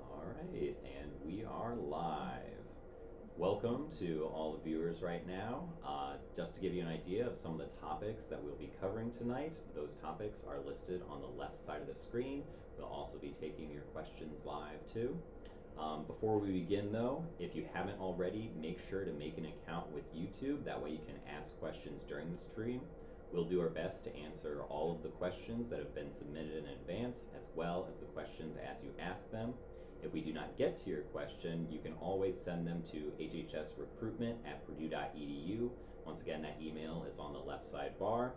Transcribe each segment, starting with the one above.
All right, and we are live. Welcome to all the viewers right now. Just to give you an idea of some of the topics that we'll be covering tonight, those topics are listed on the left side of the screen. We'll also be taking your questions live too. Before we begin though, if you haven't already, make sure to make an account with YouTube. That way you can ask questions during the stream. We'll do our best to answer all of the questions that have been submitted in advance, as well as the questions as you ask them. If we do not get to your question, you can always send them to HHS Recruitment at purdue.edu. Once again, that email is on the left side bar,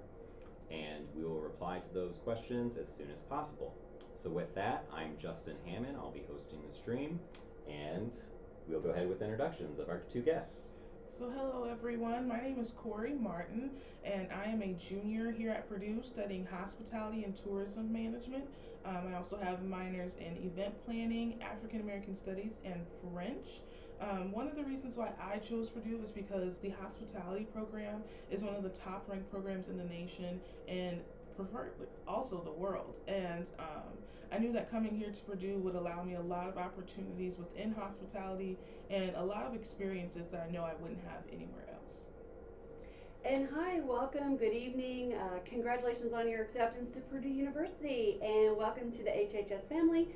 and we will reply to those questions as soon as possible. So with that, I'm Justin Hammond. I'll be hosting the stream, and we'll go ahead with introductions of our two guests. So, hello everyone. My name is Corey Martin, and I am a junior here at Purdue studying hospitality and tourism management. I also have minors in event planning, African American studies, and French. One of the reasons why I chose Purdue is because the hospitality program is one of the top ranked programs in the nation and preferably also the world. And I knew that coming here to Purdue would allow me a lot of opportunities within hospitality and a lot of experiences that I know I wouldn't have anywhere else. And hi, welcome, good evening. Congratulations on your acceptance to Purdue University, and welcome to the HHS family.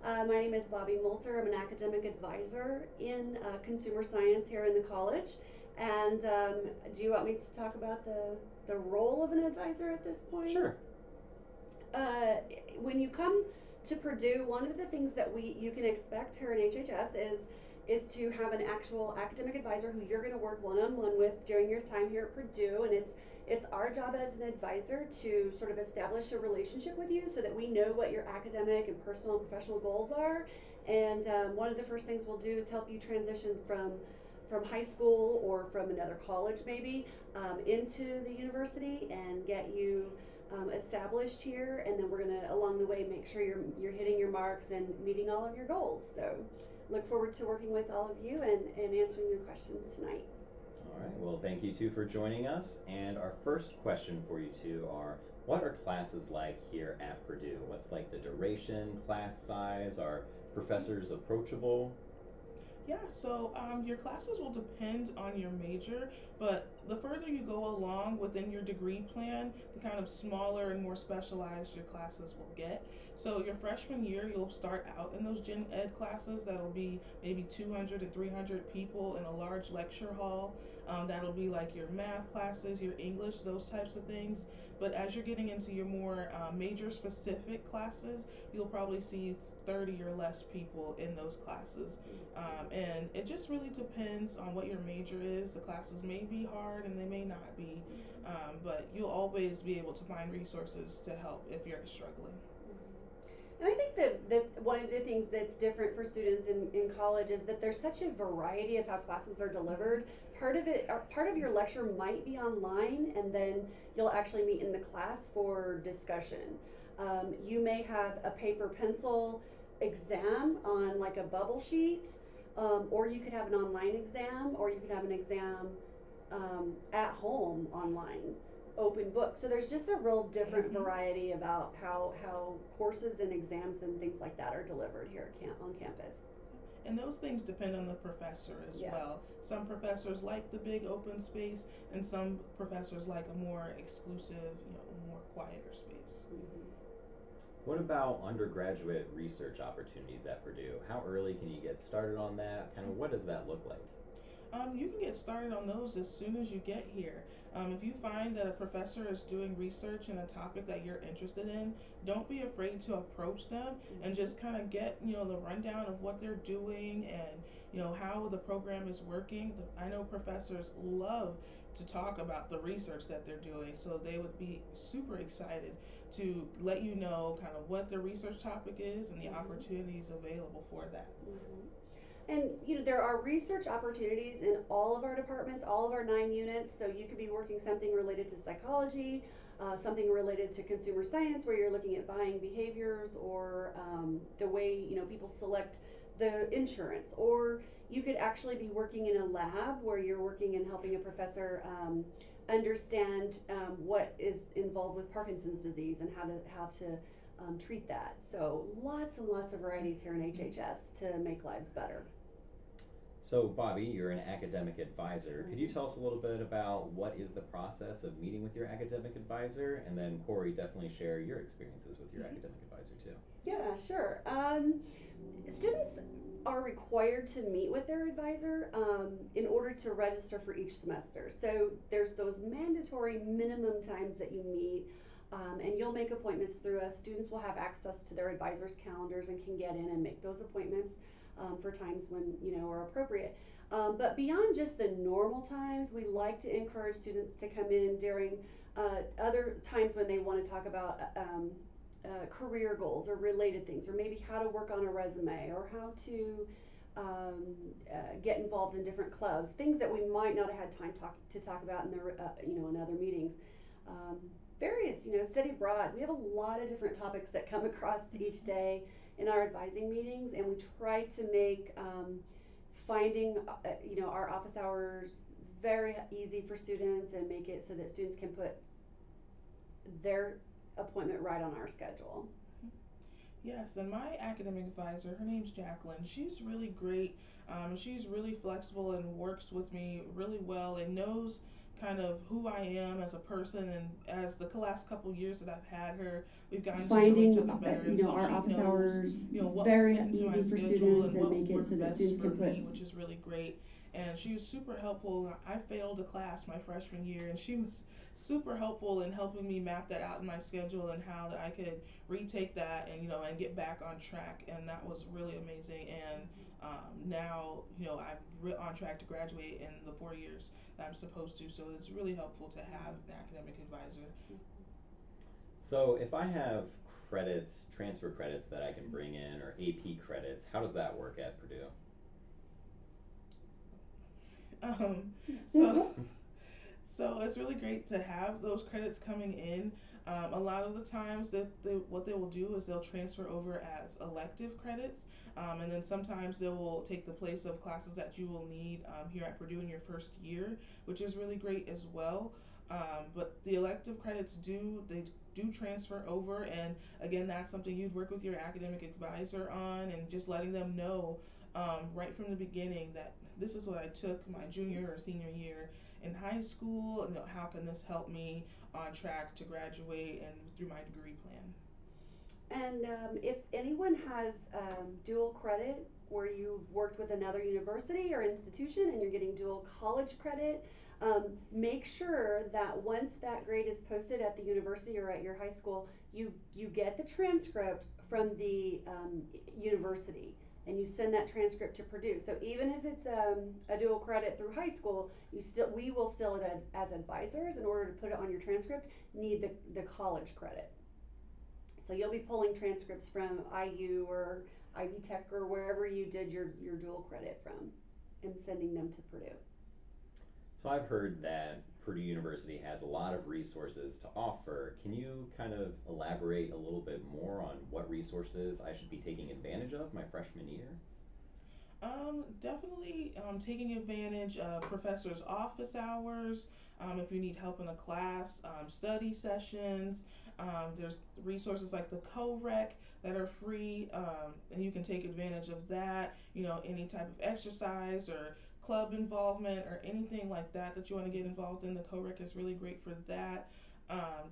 My name is Bobby Moulter. I'm an academic advisor in consumer science here in the college. And do you want me to talk about the role of an advisor at this point? Sure. When you come to Purdue, one of the things that you can expect here in HHS is to have an actual academic advisor who you're going to work one-on-one with during your time here at Purdue, and it's our job as an advisor to sort of establish a relationship with you so that we know what your academic and personal and professional goals are. And one of the first things we'll do is help you transition from high school or from another college maybe into the university and get you established here, and then we're going to along the way make sure you're hitting your marks and meeting all of your goals. So look forward to working with all of you and answering your questions tonight. All right, well, thank you two for joining us. And our first question for you two are, what are classes like here at Purdue? What's like the duration, class size? Are professors approachable? Yeah, so your classes will depend on your major, but the further you go along within your degree plan, the kind of smaller and more specialized your classes will get. So your freshman year, you'll start out in those gen ed classes that'll be maybe 200 and 300 people in a large lecture hall. That'll be like your math classes, your English, those types of things. But as you're getting into your more major specific classes, you'll probably see 30 or less people in those classes. And it just really depends on what your major is. The classes may be hard and they may not be, but you'll always be able to find resources to help if you're struggling. And I think that one of the things that's different for students in college is that there's such a variety of how classes are delivered. Part of your lecture might be online, and then you'll actually meet in the class for discussion. You may have a paper pencil exam on like a bubble sheet, or you could have an online exam, or you could have an exam at home online, open book. So there's just a real different variety about how courses and exams and things like that are delivered here on campus. And those things depend on the professor as Yeah. well. Some professors like the big open space, and some professors like a more exclusive, more quieter space. Mm-hmm. What about undergraduate research opportunities at Purdue? How early can you get started on that? Kind of what does that look like? You can get started on those as soon as you get here. If you find that a professor is doing research in a topic that you're interested in, don't be afraid to approach them and just kind of get the rundown of what they're doing and how the program is working. I know professors love to talk about the research that they're doing, so they would be super excited to let you know kind of what the research topic is and the opportunities available for that. Mm-hmm. And there are research opportunities in all of our departments, all of our 9 units. So you could be working something related to psychology, something related to consumer science, where you're looking at buying behaviors or the way people select the insurance. Or you could actually be working in a lab where you're working and helping a professor understand what is involved with Parkinson's disease and how to treat that. So lots and lots of varieties here in HHS to make lives better. So, Bobby, you're an academic advisor. Could you tell us a little bit about what is the process of meeting with your academic advisor? And then, Corey, definitely share your experiences with your academic advisor, too. Yeah, sure. Students are required to meet with their advisor in order to register for each semester. So there's those mandatory minimum times that you meet, and you'll make appointments through us. Students will have access to their advisor's calendars and can get in and make those appointments for times when are appropriate. But beyond just the normal times, we like to encourage students to come in during other times when they want to talk about career goals or related things, or maybe how to work on a resume, or how to get involved in different clubs, things that we might not have had time to talk about in the in other meetings. Various study abroad. We have a lot of different topics that come across each day in our advising meetings, and we try to make finding our office hours very easy for students and make it so that students can put their appointment right on our schedule. Yes, and my academic advisor, her name's Jacqueline. She's really great. She's really flexible and works with me really well and knows kind of who I am as a person. And as the last couple years that I've had her, we've gotten to know each other better. And so our she office knows, hours what very fit into easy my for schedule students and what make it works so that best students for can put. me, which is really great. And she was super helpful. I failed a class my freshman year, and she was super helpful in helping me map that out in my schedule and how that I could retake that and and get back on track. And that was really amazing. And now I'm on track to graduate in the 4 years that I'm supposed to. So it's really helpful to have an academic advisor. So if I have credits, transfer credits that I can bring in, or AP credits, how does that work at Purdue? So it's really great to have those credits coming in. A lot of the times what they will do is they'll transfer over as elective credits, and then sometimes they will take the place of classes that you will need here at Purdue in your first year, which is really great as well. But the elective credits do transfer over, and again, that's something you'd work with your academic advisor on, and just letting them know right from the beginning that this is what I took my junior or senior year in high school, and how can this help me on track to graduate and through my degree plan. And if anyone has dual credit, where you've worked with another university or institution and you're getting dual college credit, make sure that once that grade is posted at the university or at your high school, you get the transcript from the university, and you send that transcript to Purdue. So even if it's a dual credit through high school, we will still, as advisors, in order to put it on your transcript, need the college credit. So you'll be pulling transcripts from IU or Ivy Tech or wherever you did your dual credit from, and sending them to Purdue. So I've heard that Purdue University has a lot of resources to offer. Can you kind of elaborate a little bit more on what resources I should be taking advantage of my freshman year? Definitely taking advantage of professors' office hours. If you need help in a class, study sessions. There's resources like the co-rec that are free, and you can take advantage of that. Any type of exercise or club involvement or anything like that you want to get involved in, the co-rec is really great for that.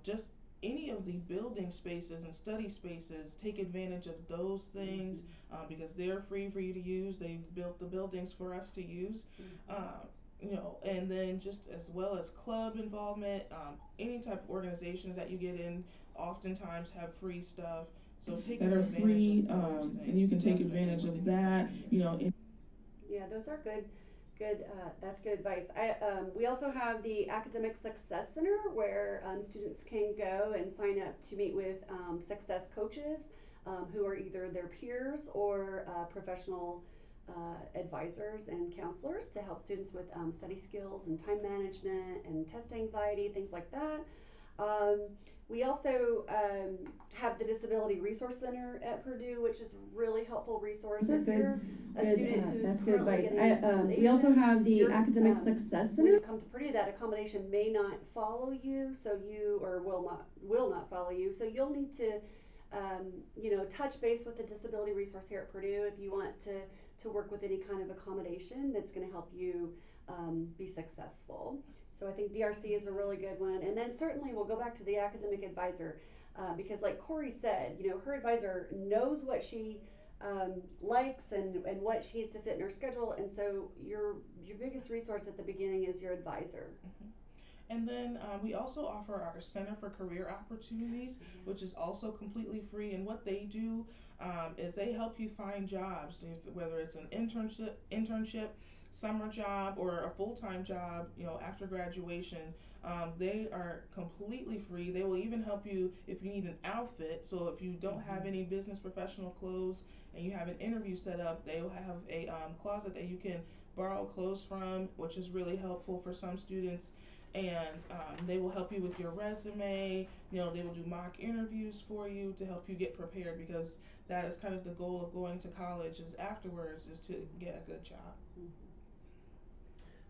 Just any of the building spaces and study spaces, take advantage of those things because they're free for you to use. They built the buildings for us to use. And then just as well as club involvement, any type of organizations that you get in oftentimes have free stuff. So take advantage of those things. And you can take advantage of that. Yeah, those are good. That's good advice. We also have the Academic Success Center, where students can go and sign up to meet with success coaches who are either their peers or professional advisors and counselors to help students with study skills and time management and test anxiety, things like that. We also have the Disability Resource Center at Purdue, which is a really helpful resource. If you're a student who's that's good advice. We also have the Academic Success Center. When you come to Purdue, that accommodation may not follow you, so you or will not follow you. So you'll need to touch base with the disability resource here at Purdue if you want to work with any kind of accommodation that's going to help you be successful. So I think DRC is a really good one. And then certainly we'll go back to the academic advisor because like Corey said, her advisor knows what she likes and what she needs to fit in her schedule. And so your biggest resource at the beginning is your advisor. Mm-hmm. And then we also offer our Center for Career Opportunities, which is also completely free. And what they do is they help you find jobs, whether it's an internship, summer job, or a full-time job. After graduation, they are completely free. They will even help you if you need an outfit. So if you don't have any business professional clothes and you have an interview set up, they will have a closet that you can borrow clothes from, which is really helpful for some students. And they will help you with your resume. They will do mock interviews for you to help you get prepared, because that is kind of the goal of going to college is afterwards is to get a good job.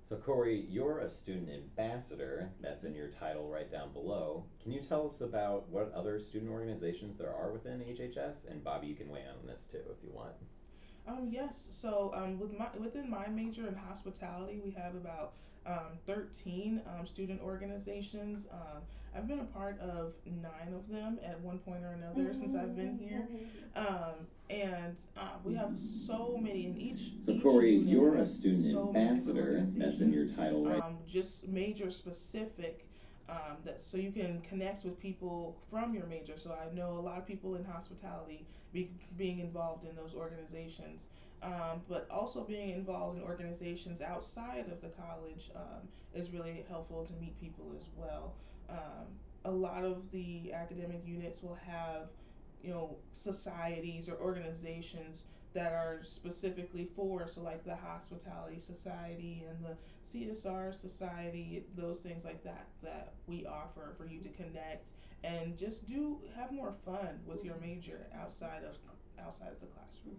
So Corey, you're a student ambassador. That's in your title right down below. Can you tell us about what other student organizations there are within HHS? And Bobby, you can weigh in on this too if you want. Yes. So within my major in hospitality, we have about 13 student organizations. I've been a part of 9 of them at one point or another since I've been here. And we have so many in each. So Corey, you're a student ambassador. That's in your title, right? Just major specific. So you can connect with people from your major. So I know a lot of people in hospitality being involved in those organizations, but also being involved in organizations outside of the college is really helpful to meet people as well. A lot of the academic units will have societies or organizations that are specifically so like the Hospitality Society and the CSR Society, those things like that we offer for you to connect and just have more fun with your major outside of the classroom.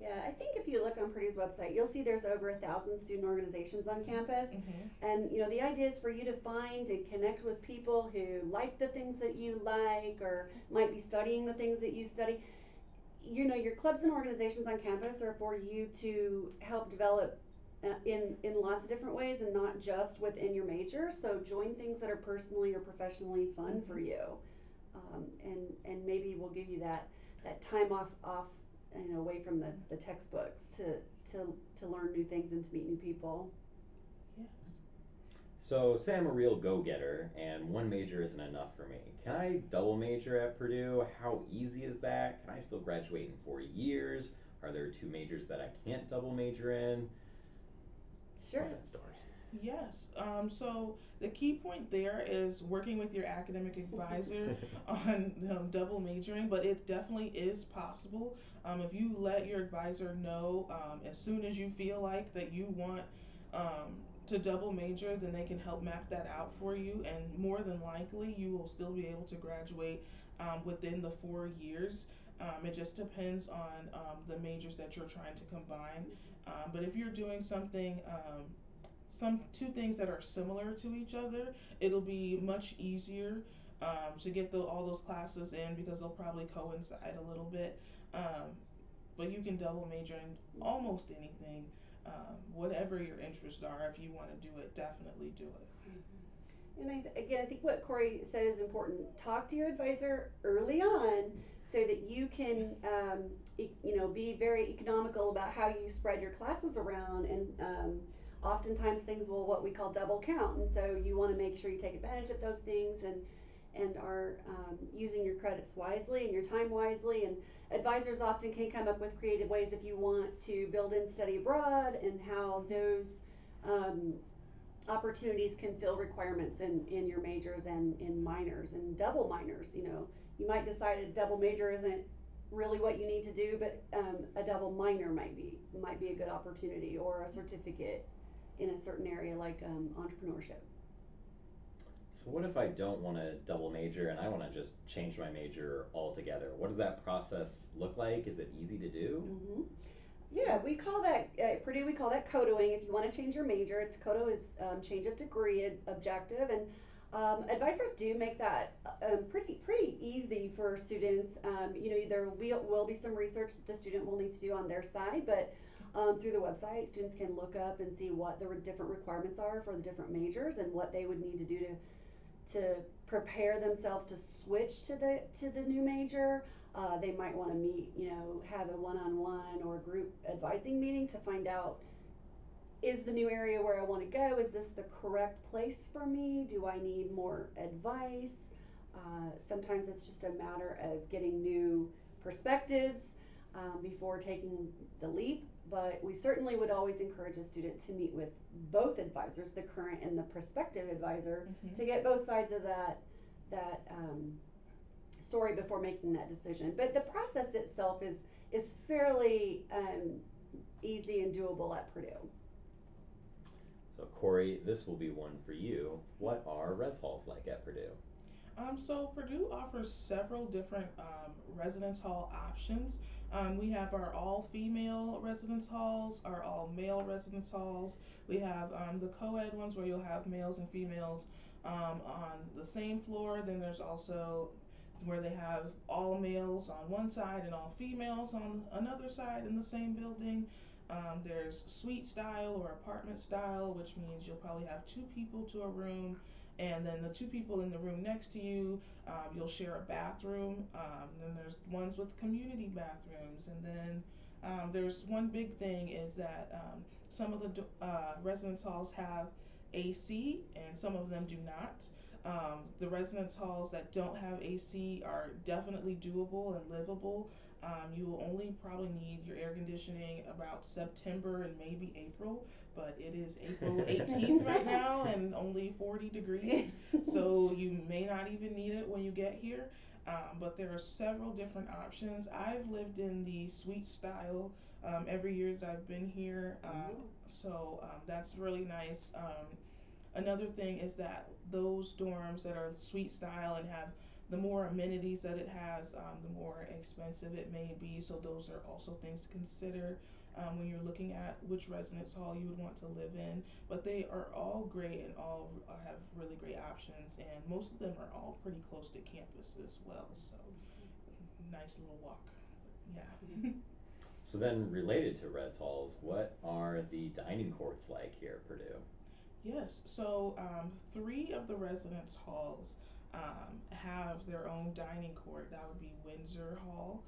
Yeah, I think if you look on Purdue's website, you'll see there's over 1,000 student organizations on campus. And the idea is for you to find and connect with people who like the things that you like or might be studying the things that you study. Your clubs and organizations on campus are for you to help develop in lots of different ways and not just within your major. So join things that are personally or professionally fun for you, and maybe we'll give you that time off away from the textbooks to learn new things and to meet new people. Yes. So say I'm a real go-getter and one major isn't enough for me. Can I double major at Purdue? How easy is that? Can I still graduate in 4 years? Are there 2 majors that I can't double major in? Sure. What's that story? Yes. So the key point there is working with your academic advisor on double majoring, but it definitely is possible. If you let your advisor know as soon as you feel like that you want to double major, then they can help map that out for you, and more than likely you will still be able to graduate within the 4 years. It just depends on the majors that you're trying to combine. But if you're doing something, two things that are similar to each other, it'll be much easier to get all those classes in because they'll probably coincide a little bit. But you can double major in almost anything, whatever your interests are. If you want to do it, definitely do it. And I think what Corey said is important. Talk to your advisor early on so that you can, be very economical about how you spread your classes around. And oftentimes things will what we call double count, and so you want to make sure you take advantage of those things and are using your credits wisely and your time wisely. And advisors often can come up with creative ways if you want to build in study abroad and how those opportunities can fill requirements in your majors and in minors and double minors. You might decide a double major isn't really what you need to do, but a double minor might be a good opportunity, or a certificate in a certain area like entrepreneurship. So what if I don't want to double major and I want to just change my major altogether? What does that process look like? Is it easy to do? Mm-hmm. Yeah, we call that at Purdue. We call that codoing. If you want to change your major, CODO is change of degree objective, and Advisors do make that pretty easy for students. There will be some research that the student will need to do on their side, but through the website, students can look up and see what the different requirements are for the different majors and what they would need to do to prepare themselves to switch to the new major. They might want to meet, have a one-on-one or group advising meeting to find out, is the new area where I want to go, is this the correct place for me? Do I need more advice? Sometimes it's just a matter of getting new perspectives before taking the leap, but we certainly would always encourage a student to meet with both advisors, the current and the prospective advisor, to get both sides of that story before making that decision. But the process itself is fairly easy and doable at Purdue. So Corey, this will be one for you. What are res halls like at Purdue? So Purdue offers several different residence hall options. We have our all-female residence halls, our all-male residence halls. We have the co-ed ones where you'll have males and females on the same floor. Then there's also where they have all males on one side and all females on another side in the same building. There's suite style or apartment style, which means you'll probably have two people to a room, and then the two people in the room next to you, you'll share a bathroom. Then there's ones with community bathrooms, and then there's one big thing is that some of the residence halls have AC, and some of them do not. The residence halls that don't have AC are definitely doable and livable. You will only probably need your air conditioning about September and maybe April, but it is April 18th right now and only 40 degrees, so you may not even need it when you get here. But there are several different options. I've lived in the suite style every year that I've been here, so that's really nice. Another thing is that those dorms that are suite style and have the more amenities that it has, the more expensive it may be. So those are also things to consider when you're looking at which residence hall you would want to live in. But they are all great and all have really great options, and most of them are all pretty close to campus as well. So nice little walk. Yeah. So then, related to res halls, what are the dining courts like here at Purdue? Yes, so three of the residence halls have their own dining court. That would be Windsor Hall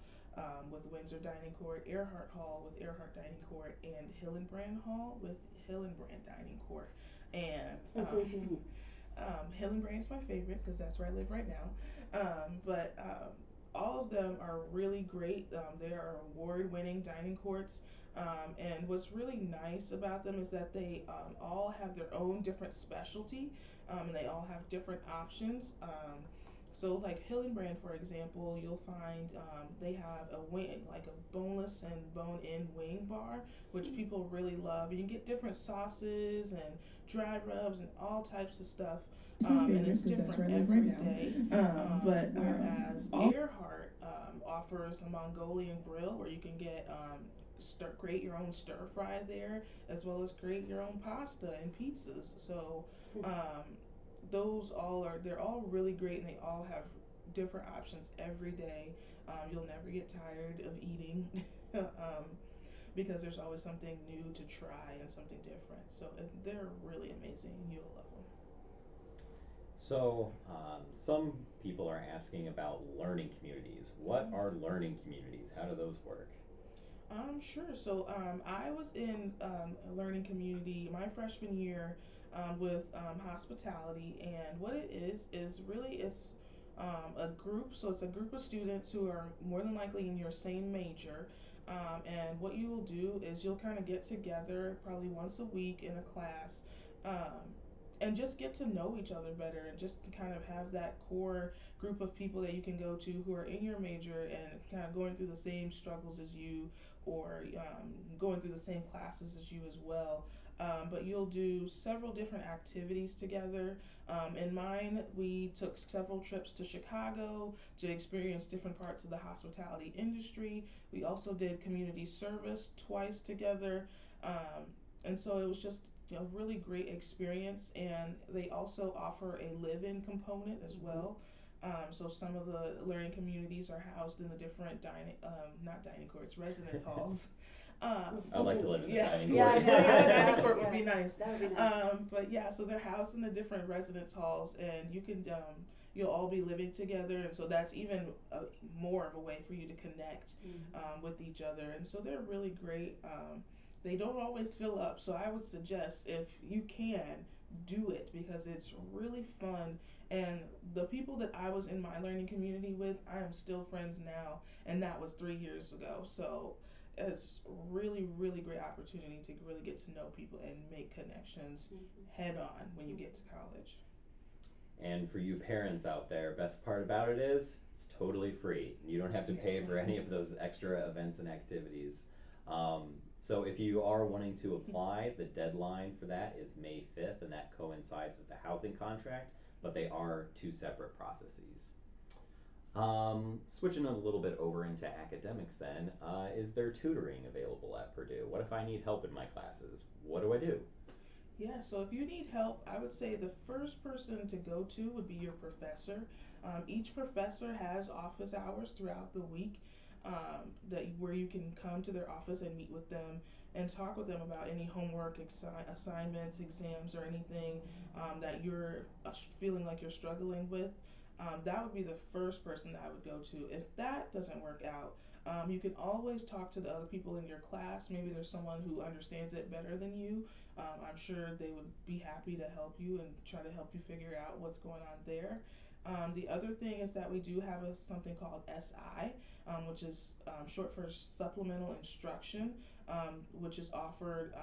with Windsor Dining Court, Earhart Hall with Earhart Dining Court, and Hillenbrand Hall with Hillenbrand Dining Court. And Hillenbrand is my favorite because that's where I live right now. But all of them are really great. They are award-winning dining courts. And what's really nice about them is that they all have their own different specialty, and they all have different options. So like Hillenbrand, for example, you'll find they have a wing, like a boneless and bone-in wing bar, which people really love. You can get different sauces and dry rubs and all types of stuff. And it's different every day. Whereas Earhart offers a Mongolian grill where you can get create your own stir fry there, as well as create your own pasta and pizzas. So they're all really great, and they all have different options every day. You'll never get tired of eating because there's always something new to try and something different. So they're really amazing. You'll love them. So some people are asking about learning communities. What are learning communities? How do those work? Sure. So I was in a learning community my freshman year with hospitality, and what it is really it's a group. So it's a group of students who are more than likely in your same major, and what you will do is you'll kind of get together probably once a week in a class. And just get to know each other better, and just to kind of have that core group of people that you can go to who are in your major and kind of going through the same struggles as you, or going through the same classes as you as well. But you'll do several different activities together. In mine, we took several trips to Chicago to experience different parts of the hospitality industry. We also did community service twice together. And so it was just really great experience, and they also offer a live-in component as well. So some of the learning communities are housed in the different not dining courts, residence halls. I'd like to live in the Yeah, dining Yeah, I court. know. yeah, the dining Yeah, court would yeah. be nice. That would be nice. But yeah, so they're housed in the different residence halls, and you can you'll all be living together, and so that's even more of a way for you to connect with each other. And so they're really great. They don't always fill up, so I would suggest if you can do it because it's really fun. And the people that I was in my learning community with, I am still friends now, and that was 3 years ago. So it's really, really great opportunity to really get to know people and make connections head on when you get to college. And for you parents out there, best part about it is it's totally free. You don't have to pay for any of those extra events and activities. So if you are wanting to apply, the deadline for that is May 5th, and that coincides with the housing contract, but they are two separate processes. Switching a little bit over into academics then, is there tutoring available at Purdue? What if I need help in my classes? What do I do? Yeah, so if you need help, I would say the first person to go to would be your professor. Each professor has office hours throughout the week where you can come to their office and meet with them and talk with them about any homework, assignments, exams, or anything that you're feeling like you're struggling with. That would be the first person that I would go to. If that doesn't work out, you can always talk to the other people in your class. Maybe there's someone who understands it better than you. I'm sure they would be happy to help you and try to help you figure out what's going on there. The other thing is that we do have something called SI, which is short for Supplemental Instruction, which is offered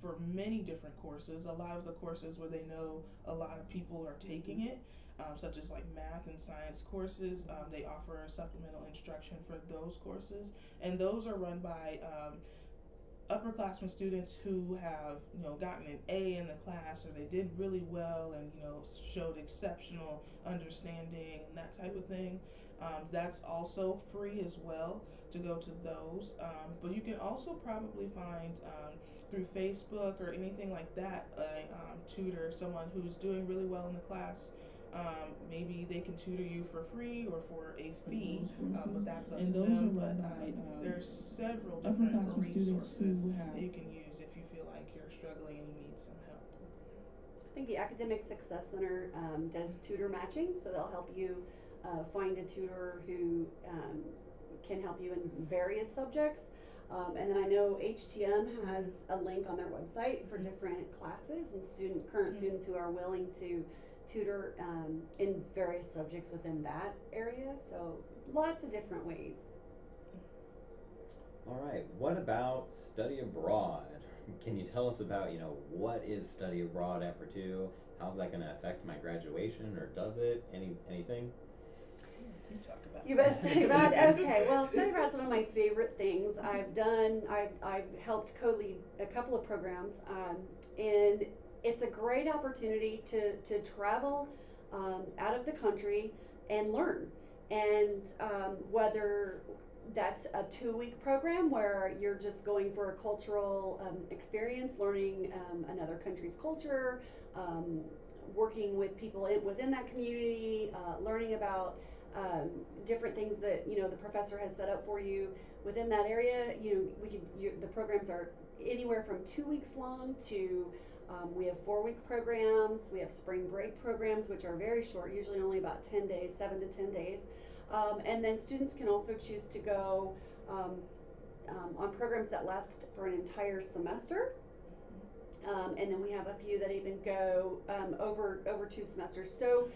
for many different courses. A lot of the courses where they know a lot of people are taking it, such as like math and science courses, they offer supplemental instruction for those courses, and those are run by upperclassmen students who have gotten an A in the class, or they did really well and showed exceptional understanding and that type of thing. That's also free as well to go to those, but you can also probably find through Facebook or anything like that a tutor, someone who's doing really well in the class. Maybe they can tutor you for free or for a fee, but that's up to them. But there's several different resources that you can use if you feel like you're struggling and you need some help. I think the Academic Success Center does tutor matching, so they'll help you find a tutor who can help you in various subjects. And then I know HTM has a link on their website for different classes and current students who are willing to tutor in various subjects within that area. So lots of different ways. All right, what about study abroad? Can you tell us about, what is study abroad at Purdue? How's that going to affect my graduation, or does it? Anything? You talk about You bet. Study abroad. Okay. Well, study abroad's one of my favorite things. I've helped co-lead a couple of programs, and it's a great opportunity to travel out of the country and learn. And whether that's a 2-week program where you're just going for a cultural experience, learning another country's culture, working with people within that community, learning about different things that the professor has set up for you within that area. The programs are anywhere from 2 weeks long to we have 4-week programs. We have spring break programs, which are very short, usually only about 10 days, 7 to 10 days. And then students can also choose to go on programs that last for an entire semester. And then we have a few that even go over 2 semesters. So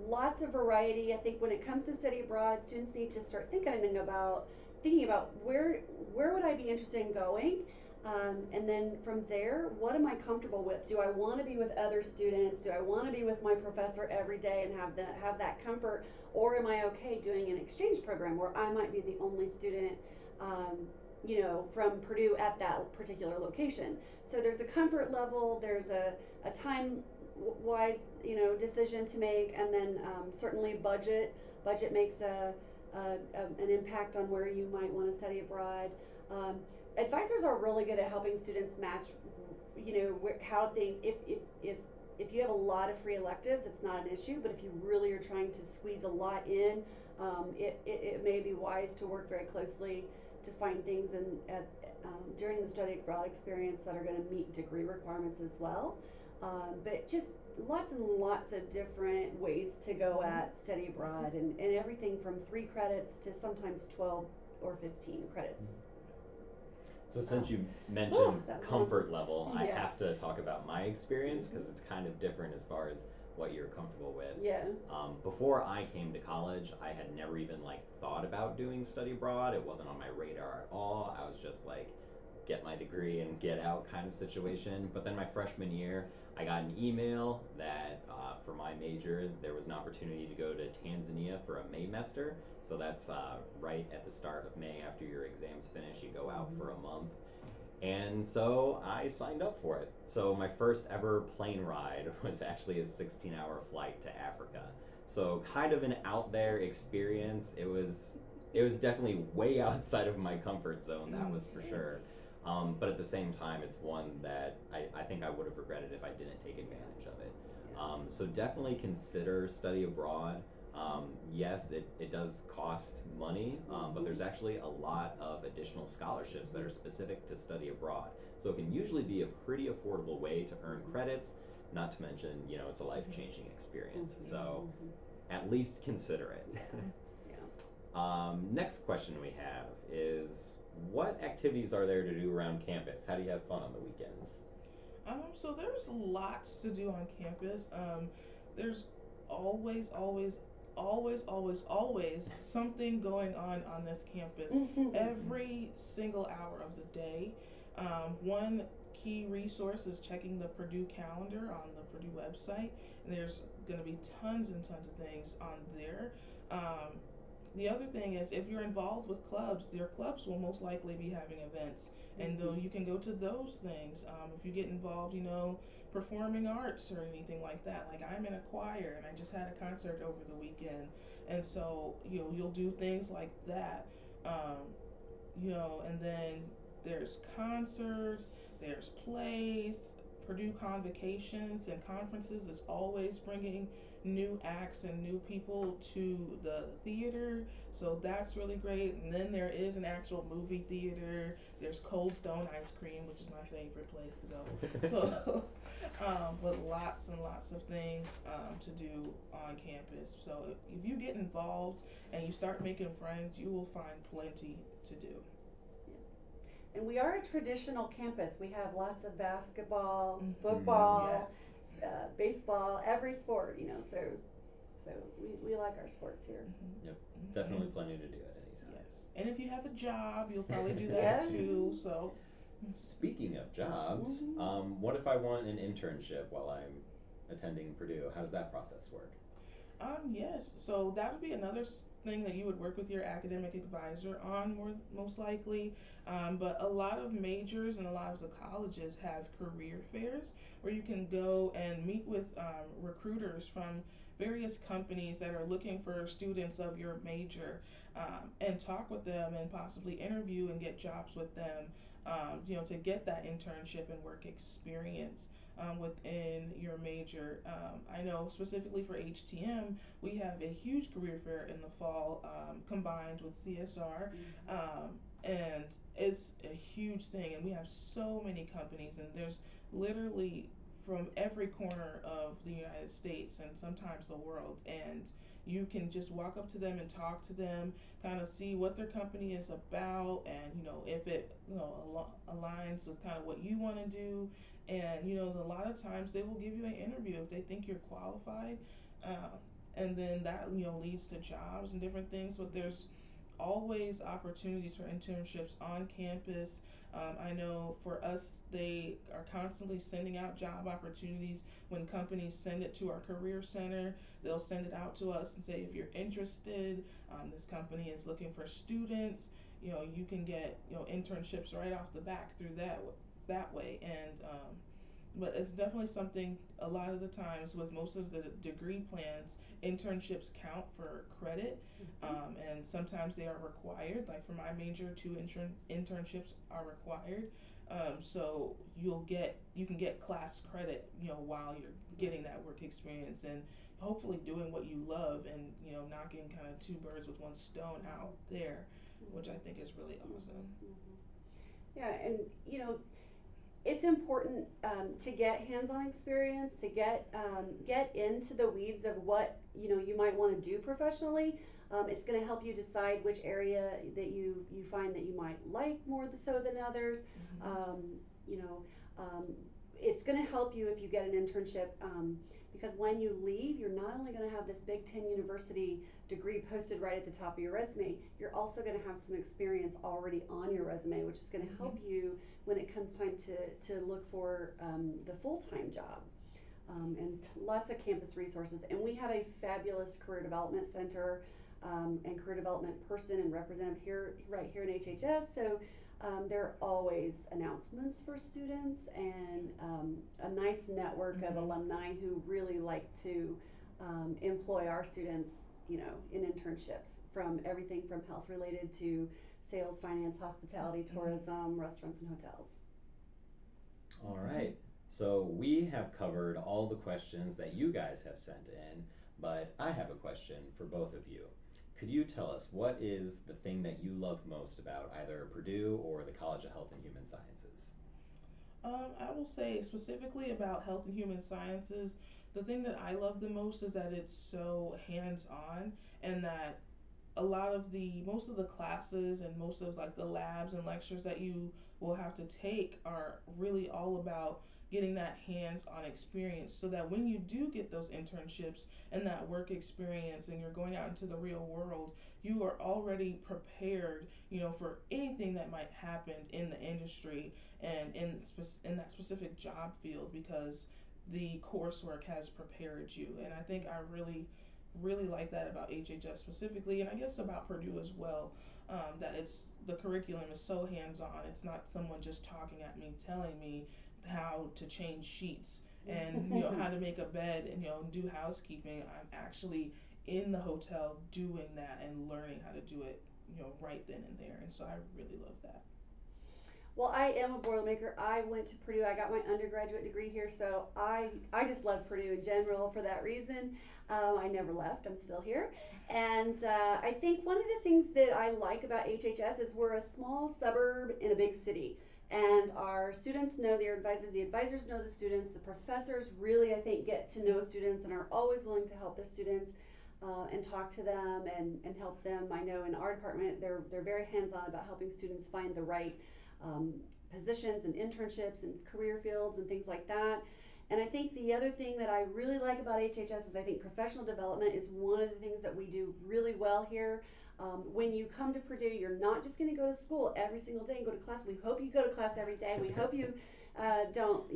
lots of variety. I think when it comes to study abroad, students need to start thinking about where would I be interested in going, and then from there, what am I comfortable with? Do I want to be with other students? Do I want to be with my professor every day and have that comfort, or am I okay doing an exchange program where I might be the only student, from Purdue at that particular location? So there's a comfort level, there's a time wise decision to make, and then certainly budget makes an impact on where you might want to study abroad. advisors are really good at helping students match, how things, if you have a lot of free electives, it's not an issue, but if you really are trying to squeeze a lot in, it may be wise to work very closely to find things during the study abroad experience that are going to meet degree requirements as well. But just lots and lots of different ways to go at study abroad, and everything from 3 credits to sometimes 12 or 15 credits. So since you mentioned comfort level, I Yeah. have to talk about my experience because it's kind of different as far as what you're comfortable with. Yeah. Before I came to college, I had never even thought about doing study abroad. It wasn't on my radar at all. I was just get my degree and get out kind of situation. But then my freshman year, I got an email that for my major, there was an opportunity to go to Tanzania for a Maymester. So that's right at the start of May after your exams finish. You go out for a month. And so I signed up for it. So my first ever plane ride was actually a 16-hour flight to Africa. So kind of an out there experience. It was definitely way outside of my comfort zone, that was for sure. But at the same time, it's one that I think I would have regretted if I didn't take advantage of it. So definitely consider study abroad. Yes, it does cost money, but there's actually a lot of additional scholarships that are specific to study abroad. So it can usually be a pretty affordable way to earn credits, not to mention, it's a life-changing experience. So at least consider it. Next question we have is, what activities are there to do around campus? How do you have fun on the weekends? So there's lots to do on campus. There's always, always, always, always, always something going on this campus every single hour of the day. One key resource is checking the Purdue calendar on the Purdue website, and there's going to be tons and tons of things on there. The other thing is, if you're involved with clubs, your clubs will most likely be having events, and though you can go to those things. If you get involved, performing arts or anything like that. Like, I'm in a choir, and I just had a concert over the weekend, and so you'll do things like that. And then there's concerts, there's plays. Purdue Convocations and Conferences is always bringing new acts and new people to the theater, so that's really great. And then there is an actual movie theater. There's Cold Stone Ice Cream, which is my favorite place to go. So, with lots and lots of things to do on campus. So if you get involved and you start making friends, you will find plenty to do. And we are a traditional campus. We have lots of basketball, football, baseball, every sport, so we like our sports here. Yep, definitely plenty to do at any time. Yes, and if you have a job, you'll probably do that too. So, speaking of jobs, what if I want an internship while I'm attending Purdue? How does that process work? Yes, so that would be another thing that you would work with your academic advisor on, most likely. But a lot of majors and a lot of the colleges have career fairs where you can go and meet with recruiters from various companies that are looking for students of your major, and talk with them and possibly interview and get jobs with them, to get that internship and work experience within your major. I know specifically for HTM, we have a huge career fair in the fall, combined with CSR, and it's a huge thing. And we have so many companies, and there's literally from every corner of the United States and sometimes the world. And you can just walk up to them and talk to them, kind of see what their company is about, and if it aligns with kind of what you want to do. And a lot of times they will give you an interview if they think you're qualified, and then that leads to jobs and different things. But there's always opportunities for internships on campus. I know for us, they are constantly sending out job opportunities. When companies send it to our career center, they'll send it out to us and say, if you're interested, this company is looking for students. You can get internships right off the back through that way. And But it's definitely something, a lot of the times with most of the degree plans, internships count for credit, and sometimes they are required. Like for my major, two internships are required. So you can get class credit, while you're getting that work experience and hopefully doing what you love and knocking kind of two birds with one stone out there, which I think is really awesome. Yeah, and it's important to get hands-on experience, to get into the weeds of what you might want to do professionally. It's going to help you decide which area that you find that you might like more so than others. You know, it's going to help you if you get an internship, because when you leave, you're not only going to have this Big Ten university degree posted right at the top of your resume, you're also going to have some experience already on your resume, which is going to help you when it comes time to look for the full-time job. And lots of campus resources. And we have a fabulous career development center and career development person and representative right here in HHS. So there are always announcements for students and a nice network of alumni who really like to employ our students, in internships, from everything from health related to sales, finance, hospitality, tourism, restaurants, and hotels. All right. So we have covered all the questions that you guys have sent in, but I have a question for both of you. Could you tell us what is the thing that you love most about either Purdue or the College of Health and Human Sciences? I will say specifically about health and human sciences, the thing that I love the most is that it's so hands-on, and that most of the classes and most of like the labs and lectures that you will have to take are really all about getting that hands-on experience, so that when you do get those internships and that work experience and you're going out into the real world, you are already prepared, for anything that might happen in the industry and in that specific job field, because the coursework has prepared you. And I think I really like that about HHS specifically, and I guess about Purdue as well. That the curriculum is so hands-on. It's not someone just talking at me, telling me how to change sheets and how to make a bed and do housekeeping. I'm actually in the hotel doing that and learning how to do it, right then and there. And so I really love that. Well, I am a Boilermaker. I went to Purdue. I got my undergraduate degree here, so I just love Purdue in general for that reason. I never left. I'm still here. And I think one of the things that I like about HHS is we're a small suburb in a big city. And our students know their advisors, the advisors know the students, the professors really, I think, get to know students and are always willing to help their students and talk to them and help them. I know in our department, they're very hands-on about helping students find the right positions and internships and career fields and things like that. And I think the other thing that I really like about HHS is I think professional development is one of the things that we do really well here. When you come to Purdue, you're not just going to go to school every single day and go to class. We hope you go to class every day. We hope you don't,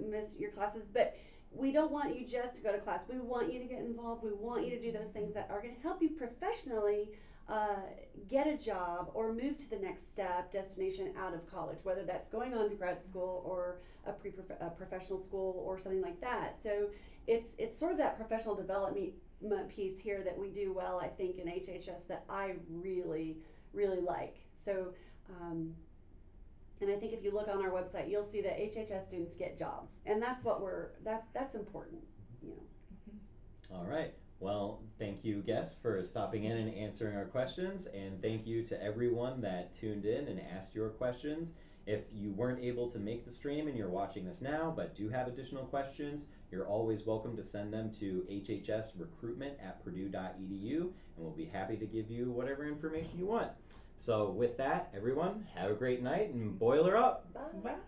miss your classes. But we don't want you just to go to class. We want you to get involved. We want you to do those things that are going to help you professionally get a job or move to the next step destination out of college, whether that's going on to grad school or a professional school or something like that. So it's sort of that professional development piece here that we do well, I think, in HHS that I really, really like. So, and I think if you look on our website, you'll see that HHS students get jobs, and that's what that's important, All right. Well, thank you, guests, for stopping in and answering our questions, and thank you to everyone that tuned in and asked your questions. If you weren't able to make the stream and you're watching this now but do have additional questions, you're always welcome to send them to hhsrecruitment@purdue.edu, and we'll be happy to give you whatever information you want. So with that, everyone, have a great night and boiler up. Bye. Bye.